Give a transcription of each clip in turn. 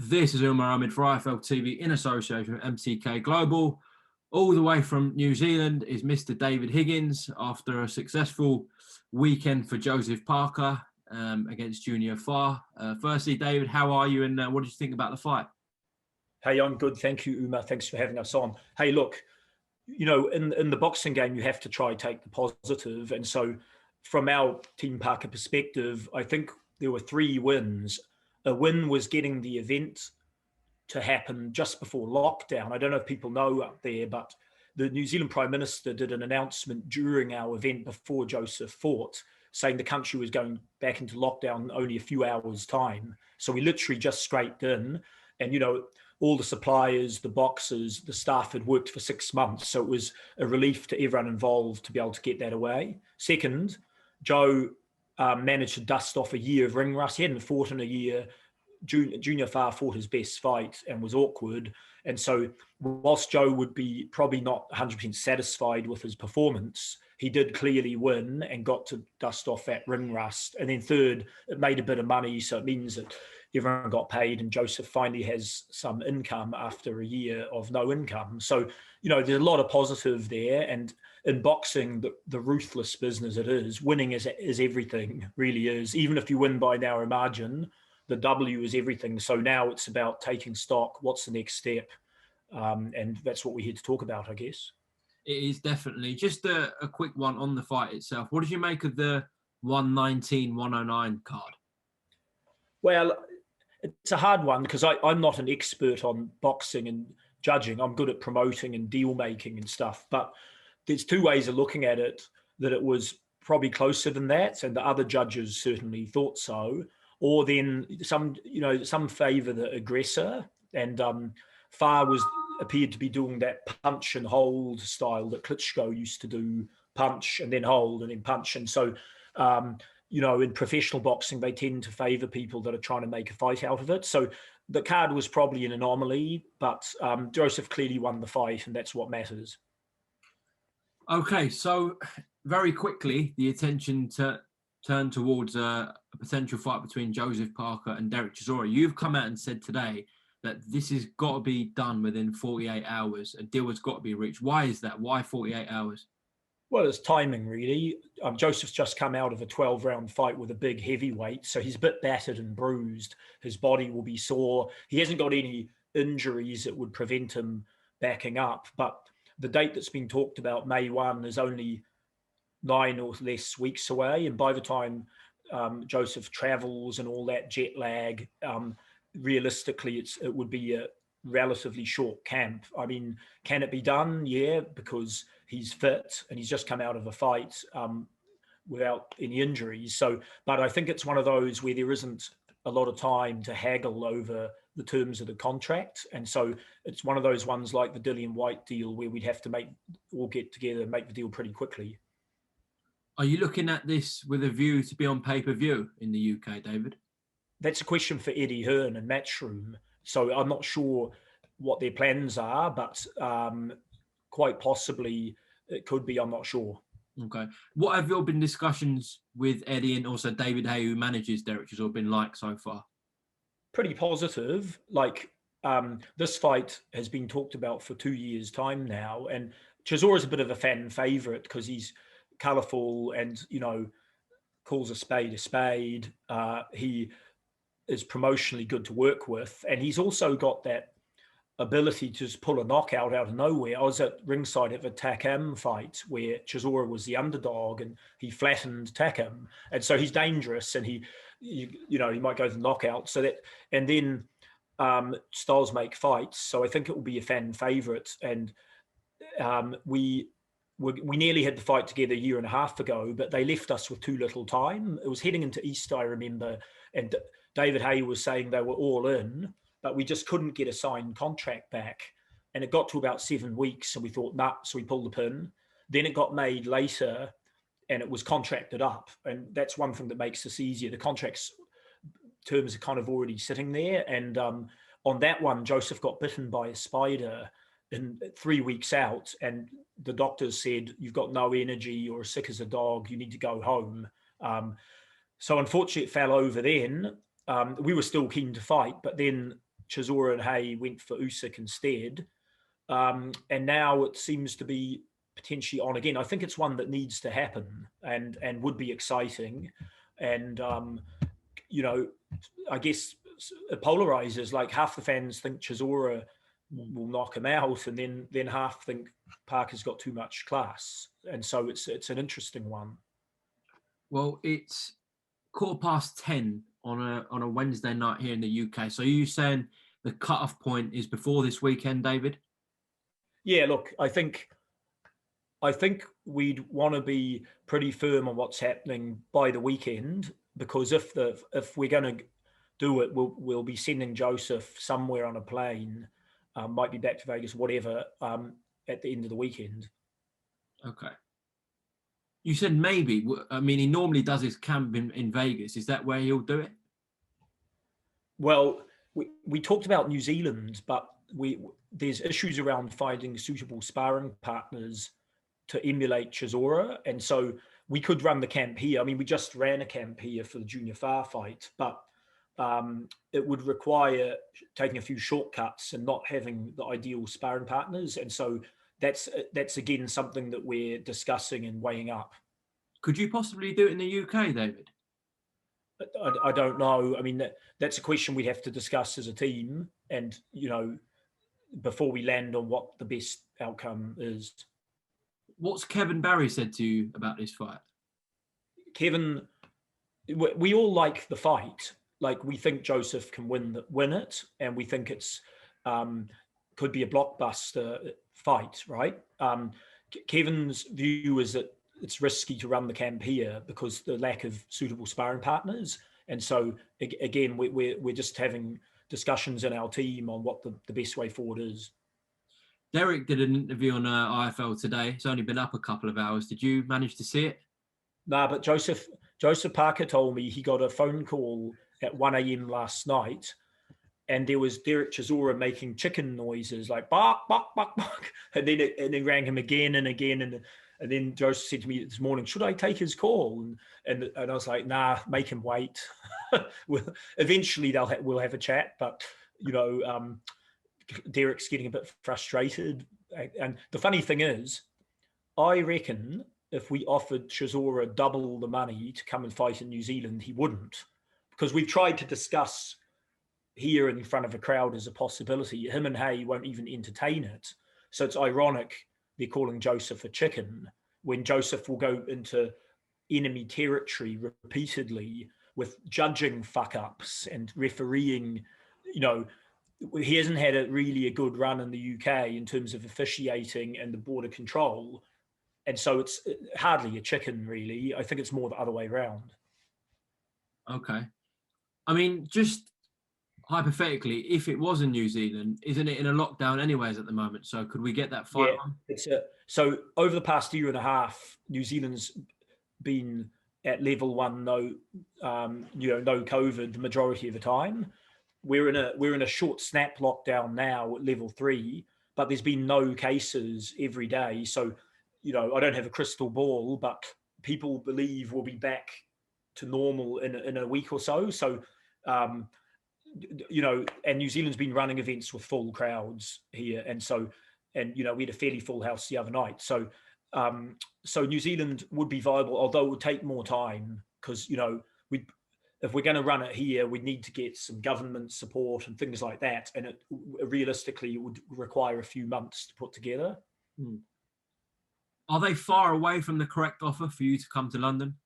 This is Umar Ahmed for IFL TV in association with MTK Global. All the way from New Zealand is Mr. David Higgins after a successful weekend for Joseph Parker against Junior Farr. Firstly, David, how are you and what did you think about the fight? Hey, I'm good. Thank you, Umar. Thanks for having us on. Hey, look, in the boxing game, you have to try take the positive. And so from our Team Parker perspective, I think there were 3 wins. A win was getting the event to happen just before lockdown. I don't know if people know up there, but the New Zealand Prime Minister did an announcement during our event before Joseph fought, saying the country was going back into lockdown in only a few hours' time. So we literally just scraped in, and all the suppliers, the boxers, the staff had worked for 6 months. So it was a relief to everyone involved to be able to get that away. Second, Joe managed to dust off a year of ring rust. He hadn't fought in a year. Junior Farr fought his best fight and was awkward. And so whilst Joe would be probably not 100% satisfied with his performance, he did clearly win and got to dust off that ring rust. And then third, it made a bit of money. So it means that everyone got paid and Joseph finally has some income after a year of no income. So, there's a lot of positive there. And in boxing, the ruthless business it is, winning is everything, really is. Even if you win by narrow margin, the W is everything. So now it's about taking stock. What's the next step? And that's what we're here to talk about, I guess. It is definitely. Just a quick one on the fight itself. What did you make of the 119-109 card? Well, it's a hard one because I'm not an expert on boxing and judging. I'm good at promoting and deal making and stuff. But there's 2 ways of looking at it, that it was probably closer than that. And the other judges certainly thought so. Or then some favour the aggressor. And Farr appeared to be doing that punch and hold style that Klitschko used to do, punch and then hold and then punch. And so, in professional boxing, they tend to favour people that are trying to make a fight out of it. So the card was probably an anomaly, but Joseph clearly won the fight, and that's what matters. Okay, so very quickly, the attention to turn towards a potential fight between Joseph Parker and Derek Chisora. You've come out and said today that this has got to be done within 48 hours. A deal has got to be reached. Why is that? Why 48 hours? Well, it's timing, really. Joseph's just come out of a 12-round fight with a big heavyweight, so he's a bit battered and bruised. His body will be sore. He hasn't got any injuries that would prevent him backing up, but the date that's been talked about, May 1, is only 9 or less weeks away. And by the time Joseph travels and all that jet lag, realistically, it would be a relatively short camp. I mean, can it be done? Yeah, because he's fit and he's just come out of a fight without any injuries. So, but I think it's one of those where there isn't a lot of time to haggle over the terms of the contract. And so it's one of those ones like the Dillian White deal where we'd have to all get together and make the deal pretty quickly. Are you looking at this with a view to be on pay-per-view in the UK, David? That's a question for Eddie Hearn and Matchroom. So I'm not sure what their plans are, but quite possibly it could be. I'm not sure. Okay. What have your been discussions with Eddie and also David Haye, who manages Derek Chisora, been like so far? Pretty positive. Like this fight has been talked about for 2 years' time now, and Chisora is a bit of a fan favourite because he's colourful and calls a spade a spade. He is promotionally good to work with, and he's also got that ability to just pull a knockout out of nowhere. I was at ringside at the Takam fight where Chisora was the underdog and he flattened Takam, and so he's dangerous, and he might go to the knockout. So that, and then styles make fights, so I think it will be a fan favourite. And we nearly had the fight together a year and a half ago, but they left us with too little time. It was heading into Easter, I remember, and David Haye was saying they were all in, but we just couldn't get a signed contract back. And it got to about 7 weeks, and we thought, nah, so we pulled the pin. Then it got made later, and it was contracted up. And that's one thing that makes this easier. The contract's terms are kind of already sitting there. And on that one, Joseph got bitten by a spider in 3 weeks out, and the doctors said, you've got no energy, you're as sick as a dog, you need to go home. So unfortunately, it fell over then. We were still keen to fight, but then Chisora and Haye went for Usyk instead. And now it seems to be potentially on again. I think it's one that needs to happen and would be exciting. And, I guess it polarizes. Like half the fans think Chisora will knock him out, and then half think Parker's got too much class. And so it's an interesting one. Well, it's 10:15 on a Wednesday night here in the UK. So are you saying the cut-off point is before this weekend, David? Yeah, look, I think we'd want to be pretty firm on what's happening by the weekend, because if we're going to do it, we'll be sending Joseph somewhere on a plane, might be back to Vegas, whatever, at the end of the weekend. Okay. You said maybe. I mean, he normally does his camp in Vegas. Is that where he'll do it? Well, we talked about New Zealand, but there's issues around finding suitable sparring partners to emulate Chisora, and so we could run the camp here. I mean, we just ran a camp here for the Junior Far fight, but it would require taking a few shortcuts and not having the ideal sparring partners, and so that's again something that we're discussing and weighing up. Could you possibly do it in the UK, David? I don't know. I mean, that's a question we have to discuss as a team, and before we land on what the best outcome is. What's Kevin Barry said to you about this fight? Kevin, we all like the fight. Like, we think Joseph can win it, and we think it's could be a blockbuster fight, right? Kevin's view is that it's risky to run the camp here because the lack of suitable sparring partners, and so again, we're just having discussions in our team on what the best way forward is. Derek did an interview on IFL today. It's only been up a couple of hours. Did you manage to see it? Nah, but Joseph Parker told me he got a phone call at 1 a.m. last night, and there was Derek Chisora making chicken noises like bark, bark, bark, bark, and then rang him again and again, and then Joseph said to me this morning, "Should I take his call?" And I was like, "Nah, make him wait. Eventually we'll have a chat." But Derek's getting a bit frustrated, and the funny thing is, I reckon if we offered Chisora double the money to come and fight in New Zealand, he wouldn't, because we've tried to discuss here in front of a crowd as a possibility. Him and Haye won't even entertain it. So it's ironic they're calling Joseph a chicken when Joseph will go into enemy territory repeatedly with judging fuck-ups and refereeing. He hasn't had really a good run in the UK in terms of officiating and the border control. And so it's hardly a chicken, really. I think it's more the other way around. Okay. I mean, just hypothetically, if it was in New Zealand, isn't it in a lockdown anyways at the moment? So could we get that fight on? So over the past year and a half, New Zealand's been at level 1, no COVID the majority of the time. We're in a short snap lockdown now at level 3, but there's been no cases every day. So, I don't have a crystal ball, but people believe we'll be back to normal in a week or so. So, and New Zealand's been running events with full crowds here, and we had a fairly full house the other night. So, so New Zealand would be viable, although it would take more time because if we're going to run it here, we need to get some government support and things like that, and realistically it would require a few months to put together. Are they far away from the correct offer for you to come to London?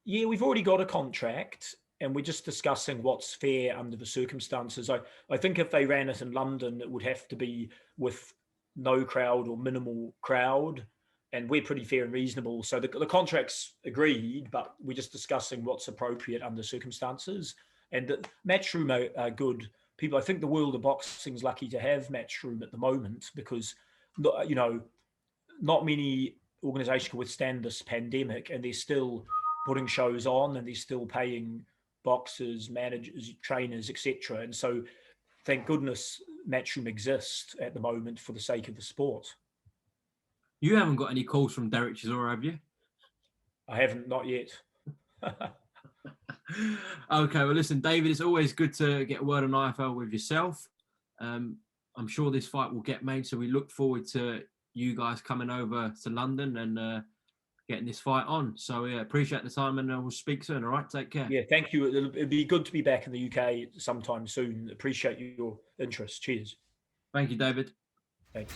Yeah, we've already got a contract, and we're just discussing what's fair under the circumstances. I think if they ran it in London, it would have to be with no crowd or minimal crowd, and we're pretty fair and reasonable. So the contract's agreed, but we're just discussing what's appropriate under circumstances. And the Matchroom are good people. I think the world of boxing's lucky to have Matchroom at the moment because, not many organizations can withstand this pandemic, and they're still putting shows on, and they're still paying boxers, managers, trainers, etc. And so, thank goodness Matchroom exists at the moment for the sake of the sport. You haven't got any calls from Derek Chisora, have you? I haven't, not yet. Okay, well, listen, David, it's always good to get a word on IFL with yourself. I'm sure this fight will get made, so we look forward to you guys coming over to London and getting this fight on. So, yeah, appreciate the time, and we'll speak soon, all right? Take care. Yeah, thank you. It'd be good to be back in the UK sometime soon. Appreciate your interest. Cheers. Thank you, David. Thanks.